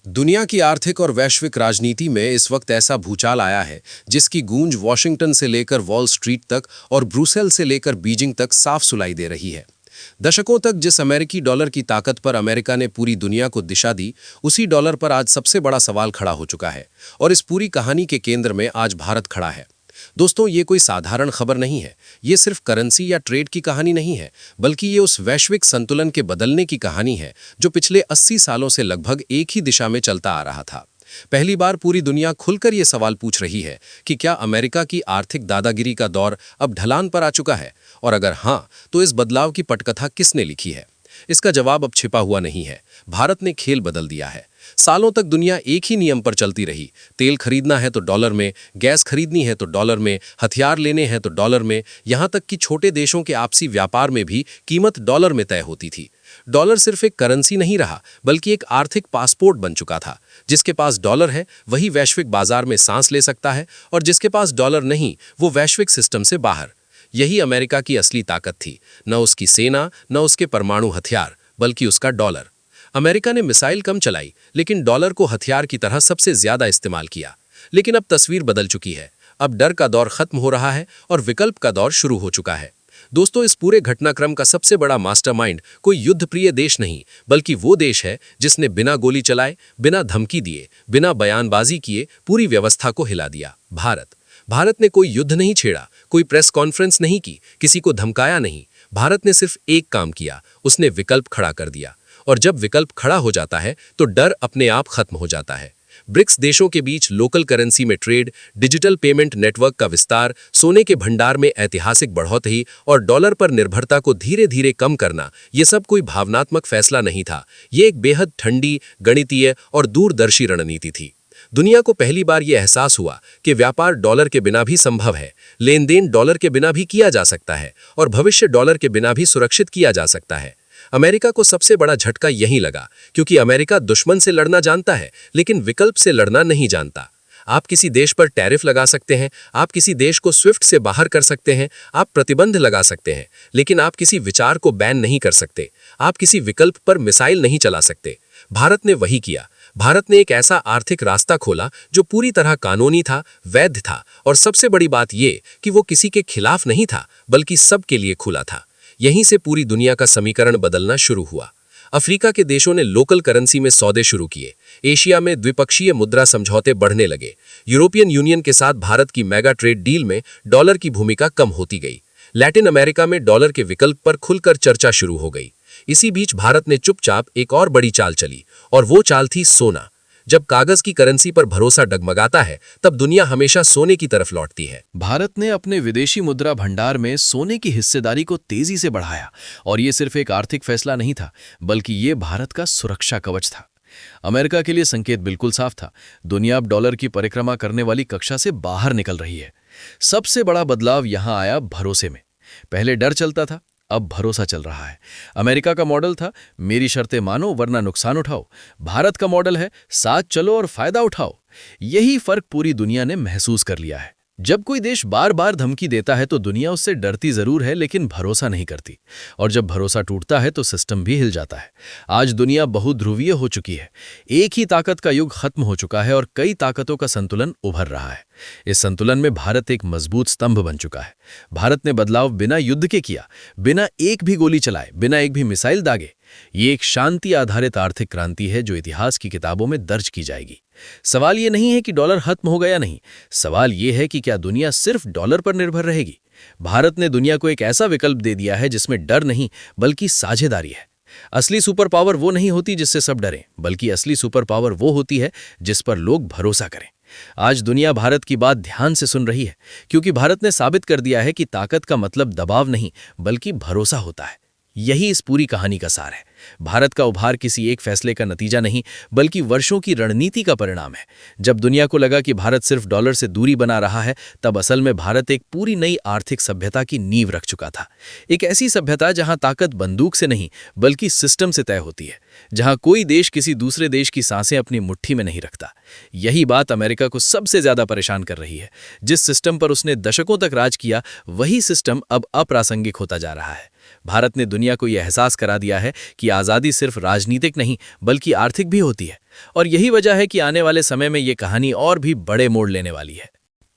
दुनिया की आर्थिक और वैश्विक राजनीति में इस वक्त ऐसा भूचाल आया है जिसकी गूंज वॉशिंगटन से लेकर वॉल स्ट्रीट तक और ब्रुसेल से लेकर बीजिंग तक साफ सुनाई दे रही है। दशकों तक जिस अमेरिकी डॉलर की ताकत पर अमेरिका ने पूरी दुनिया को दिशा दी, उसी डॉलर पर आज सबसे बड़ा सवाल खड़ा हो चुका है और इस पूरी कहानी के केंद्र में आज भारत खड़ा है। दोस्तों, ये कोई साधारण खबर नहीं है। ये सिर्फ करेंसी या ट्रेड की कहानी नहीं है, बल्कि ये उस वैश्विक संतुलन के बदलने की कहानी है जो पिछले 80 सालों से लगभग एक ही दिशा में चलता आ रहा था। पहली बार पूरी दुनिया खुलकर ये सवाल पूछ रही है कि क्या अमेरिका की आर्थिक दादागिरी का दौर अब ढलान पर आ चुका है, और अगर हाँ, तो इस बदलाव की पटकथा किसने लिखी है? इसका जवाब अब छिपा हुआ नहीं है। भारत ने खेल बदल दिया है। सालों तक दुनिया एक ही नियम पर चलती रही। तेल खरीदना है तो डॉलर में, गैस खरीदनी है तो डॉलर में, हथियार लेने हैं तो डॉलर में, यहां तक कि छोटे देशों के आपसी व्यापार में भी कीमत डॉलर में तय होती थी। डॉलर सिर्फ एक करेंसी नहीं रहा, बल्कि एक आर्थिक पासपोर्ट बन चुका था। जिसके पास डॉलर है वही वैश्विक बाजार में सांस ले सकता है, और जिसके पास डॉलर नहीं वो वैश्विक सिस्टम से बाहर। यही अमेरिका की असली ताकत थी, न उसकी सेना, न उसके परमाणु हथियार, बल्कि उसका डॉलर। अमेरिका ने मिसाइल कम चलाई, लेकिन डॉलर को हथियार की तरह सबसे ज्यादा इस्तेमाल किया। लेकिन अब तस्वीर बदल चुकी है। अब डर का दौर खत्म हो रहा है और विकल्प का दौर शुरू हो चुका है। दोस्तों, इस पूरे घटनाक्रम का सबसे बड़ा मास्टरमाइंड कोई युद्धप्रिय देश नहीं, बल्कि वो देश है जिसने बिना गोली चलाए, बिना धमकी दिए, बिना बयानबाजी किए पूरी व्यवस्था को हिला दिया। भारत ने कोई युद्ध नहीं छेड़ा, कोई प्रेस कॉन्फ्रेंस नहीं की, किसी को धमकाया नहीं। भारत ने सिर्फ एक काम किया, उसने विकल्प खड़ा कर दिया। और जब विकल्प खड़ा हो जाता है तो डर अपने आप खत्म हो जाता है। ब्रिक्स देशों के बीच लोकल करेंसी में ट्रेड, डिजिटल पेमेंट नेटवर्क का विस्तार, सोने के भंडार में ऐतिहासिक बढ़ोतरी और डॉलर पर निर्भरता को धीरे धीरे कम करना, ये सब कोई भावनात्मक फैसला नहीं था। ये एक बेहद ठंडी, गणितीय और दूरदर्शी रणनीति थी। दुनिया को पहली बार यह एहसास हुआ कि व्यापार डॉलर के बिना भी संभव है, लेन-देन डॉलर के बिना भी किया जा सकता है, और भविष्य डॉलर के बिना भी सुरक्षित किया जा सकता है। अमेरिका को सबसे बड़ा झटका यहीं लगा, क्योंकि अमेरिका दुश्मन से लड़ना जानता है, लेकिन विकल्प से लड़ना नहीं जानता। आप किसी देश पर टैरिफ लगा सकते हैं, आप किसी देश को स्विफ्ट से बाहर कर सकते हैं, आप प्रतिबंध लगा सकते हैं, लेकिन आप किसी विचार को बैन नहीं कर सकते। आप किसी विकल्प पर मिसाइल नहीं चला सकते। भारत ने वही किया। भारत ने एक ऐसा आर्थिक रास्ता खोला जो पूरी तरह कानूनी था, वैध था, और सबसे बड़ी बात यह कि वो किसी के खिलाफ नहीं था, बल्कि सबके लिए खुला था। यहीं से पूरी दुनिया का समीकरण बदलना शुरू हुआ। अफ्रीका के देशों ने लोकल करेंसी में सौदे शुरू किए। एशिया में द्विपक्षीय मुद्रा समझौते बढ़ने लगे। यूरोपियन यूनियन के साथ भारत की मेगा ट्रेड डील में डॉलर की भूमिका कम होती गई। लैटिन अमेरिका में डॉलर के विकल्प पर खुलकर चर्चा शुरू हो गई। इसी बीच भारत ने चुपचाप एक और बड़ी चाल चली, और वो चाल थी सोना। जब कागज की करेंसी पर भरोसा डगमगाता है, तब दुनिया हमेशा सोने की तरफ लौटती है। भारत ने अपने विदेशी मुद्रा भंडार में सोने की हिस्सेदारी को तेजी से बढ़ाया, और ये सिर्फ एक आर्थिक फैसला नहीं था, बल्कि ये भारत का सुरक्षा कवच था। अमेरिका के लिए संकेत बिल्कुल साफ था। दुनिया अब डॉलर की परिक्रमा करने वाली कक्षा से बाहर निकल रही है। सबसे बड़ा बदलाव यहां आया भरोसे में। पहले डर चलता था, अब भरोसा चल रहा है। अमेरिका का मॉडल था मेरी शर्तें मानो वरना नुकसान उठाओ। भारत का मॉडल है साथ चलो और फायदा उठाओ। यही फर्क पूरी दुनिया ने महसूस कर लिया है। जब कोई देश बार बार धमकी देता है तो दुनिया उससे डरती जरूर है, लेकिन भरोसा नहीं करती। और जब भरोसा टूटता है तो सिस्टम भी हिल जाता है। आज दुनिया बहुध्रुवीय हो चुकी है। एक ही ताकत का युग खत्म हो चुका है और कई ताकतों का संतुलन उभर रहा है। इस संतुलन में भारत एक मजबूत स्तंभ बन चुका है। भारत ने बदलाव बिना युद्ध के किया, बिना एक भी गोली चलाए, बिना एक भी मिसाइल दागे। ये एक शांति आधारित आर्थिक क्रांति है जो इतिहास की किताबों में दर्ज की जाएगी। सवाल ये नहीं है कि डॉलर खत्म हो गया नहीं, सवाल ये है कि क्या दुनिया सिर्फ डॉलर पर निर्भर रहेगी। भारत ने दुनिया को एक ऐसा विकल्प दे दिया है जिसमें डर नहीं, बल्कि साझेदारी है। असली सुपर पावर वो नहीं होती जिससे सब डरें, बल्कि असली सुपर पावर वो होती है जिस पर लोग भरोसा करें। आज दुनिया भारत की बात ध्यान से सुन रही है, क्योंकि भारत ने साबित कर दिया है कि ताकत का मतलब दबाव नहीं, बल्कि भरोसा होता है। यही इस पूरी कहानी का सार है। भारत का उभार किसी एक फैसले का नतीजा नहीं, बल्कि वर्षों की रणनीति का परिणाम है। जब दुनिया को लगा कि भारत सिर्फ डॉलर से दूरी बना रहा है, तब असल में भारत एक पूरी नई आर्थिक सभ्यता की नींव रख चुका था। एक ऐसी सभ्यता जहां ताकत बंदूक से नहीं, बल्कि सिस्टम से तय होती है, जहां कोई देश किसी दूसरे देश की सांसें अपनी मुट्ठी में नहीं रखता। यही बात अमेरिका को सबसे ज्यादा परेशान कर रही है। जिस सिस्टम पर उसने दशकों तक राज किया, वही सिस्टम अब अप्रासंगिक होता जा रहा है। भारत ने दुनिया को यह एहसास करा दिया है कि आज़ादी सिर्फ राजनीतिक नहीं बल्कि आर्थिक भी होती है, और यही वजह है कि आने वाले समय में ये कहानी और भी बड़े मोड़ लेने वाली है।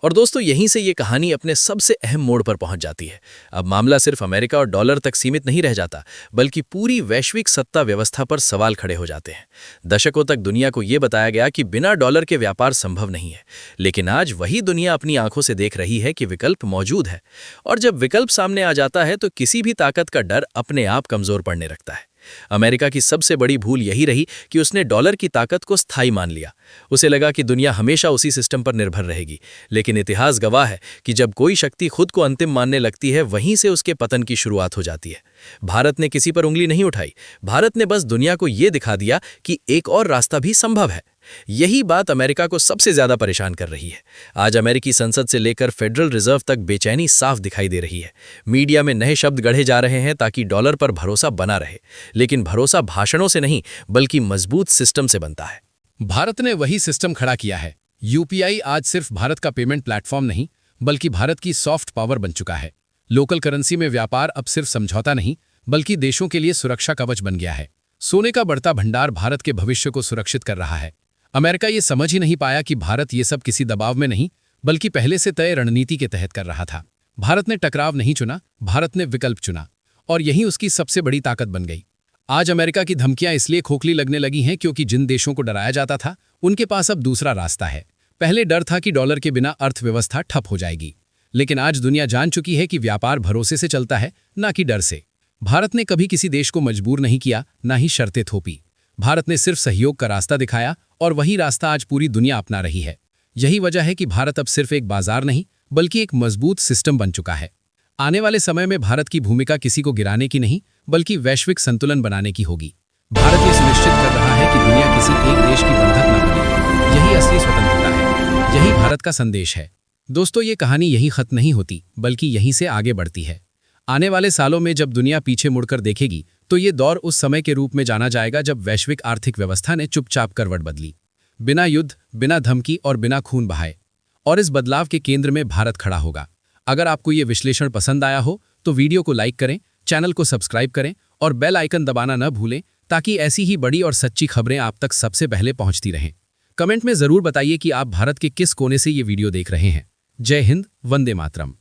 और दोस्तों, यहीं से ये कहानी अपने सबसे अहम मोड़ पर पहुंच जाती है। अब मामला सिर्फ अमेरिका और डॉलर तक सीमित नहीं रह जाता, बल्कि पूरी वैश्विक सत्ता व्यवस्था पर सवाल खड़े हो जाते हैं। दशकों तक दुनिया को ये बताया गया कि बिना डॉलर के व्यापार संभव नहीं है, लेकिन आज वही दुनिया अपनी आंखों से देख रही है कि विकल्प मौजूद है। और जब विकल्प सामने आ जाता है तो किसी भी ताकत का डर अपने आप कमजोर पड़ने लगता है। अमेरिका की सबसे बड़ी भूल यही रही कि उसने डॉलर की ताकत को स्थायी मान लिया। उसे लगा कि दुनिया हमेशा उसी सिस्टम पर निर्भर रहेगी, लेकिन इतिहास गवाह है कि जब कोई शक्ति खुद को अंतिम मानने लगती है, वहीं से उसके पतन की शुरुआत हो जाती है। भारत ने किसी पर उंगली नहीं उठाई, भारत ने बस दुनिया को यह दिखा दिया कि एक और रास्ता भी संभव है। यही बात अमेरिका को सबसे ज्यादा परेशान कर रही है। आज अमेरिकी संसद से लेकर फेडरल रिजर्व तक बेचैनी साफ दिखाई दे रही है। मीडिया में नए शब्द गढ़े जा रहे हैं ताकि डॉलर पर भरोसा बना रहे, लेकिन भरोसा भाषणों से नहीं बल्कि मजबूत सिस्टम से बनता है। भारत ने वही सिस्टम खड़ा किया है। यूपीआई आज सिर्फ भारत का पेमेंट प्लेटफॉर्म नहीं बल्कि भारत की सॉफ्ट पावर बन चुका है। लोकल करेंसी में व्यापार अब सिर्फ समझौता नहीं बल्कि देशों के लिए सुरक्षा कवच बन गया है। सोने का बढ़ता भंडार भारत के भविष्य को सुरक्षित कर रहा है। अमेरिका ये समझ ही नहीं पाया कि भारत ये सब किसी दबाव में नहीं बल्कि पहले से तय रणनीति के तहत कर रहा था। भारत ने टकराव नहीं चुना, भारत ने विकल्प चुना, और यही उसकी सबसे बड़ी ताकत बन गई। आज अमेरिका की धमकियां इसलिए खोखली लगने लगी हैं क्योंकि जिन देशों को डराया जाता था उनके पास अब दूसरा रास्ता है। पहले डर था कि डॉलर के बिना अर्थव्यवस्था ठप हो जाएगी, लेकिन आज दुनिया जान चुकी है कि व्यापार भरोसे से चलता है, ना कि डर से। भारत ने कभी किसी देश को मजबूर नहीं किया, ना ही शर्तें थोपी। भारत ने सिर्फ सहयोग का रास्ता दिखाया और वही रास्ता आज पूरी दुनिया अपना रही है। यही वजह है कि भारत अब सिर्फ एक बाजार नहीं बल्कि एक मजबूत सिस्टम बन चुका है। आने वाले समय में भारत की भूमिका किसी को गिराने की नहीं बल्कि वैश्विक संतुलन बनाने की होगी। भारत ये सुनिश्चित कर रहा है कि दुनिया किसी एक देश की बंधक न बने। यही असली स्वतंत्रता है, यही भारत का संदेश है। दोस्तों, ये कहानी यही खत्म नहीं होती बल्कि यहीं से आगे बढ़ती है। आने वाले सालों में जब दुनिया पीछे मुड़कर देखेगी तो ये दौर उस समय के रूप में जाना जाएगा जब वैश्विक आर्थिक व्यवस्था ने चुपचाप करवट बदली, बिना युद्ध, बिना धमकी और बिना खून बहाए। और इस बदलाव के केंद्र में भारत खड़ा होगा। अगर आपको ये विश्लेषण पसंद आया हो तो वीडियो को लाइक करें, चैनल को सब्सक्राइब करें और बेल आइकन दबाना न भूलें ताकि ऐसी ही बड़ी और सच्ची खबरें आप तक सबसे पहले पहुंचती रहें। कमेंट में जरूर बताइए कि आप भारत के किस कोने से ये वीडियो देख रहे हैं। जय हिंद, वंदे मातरम।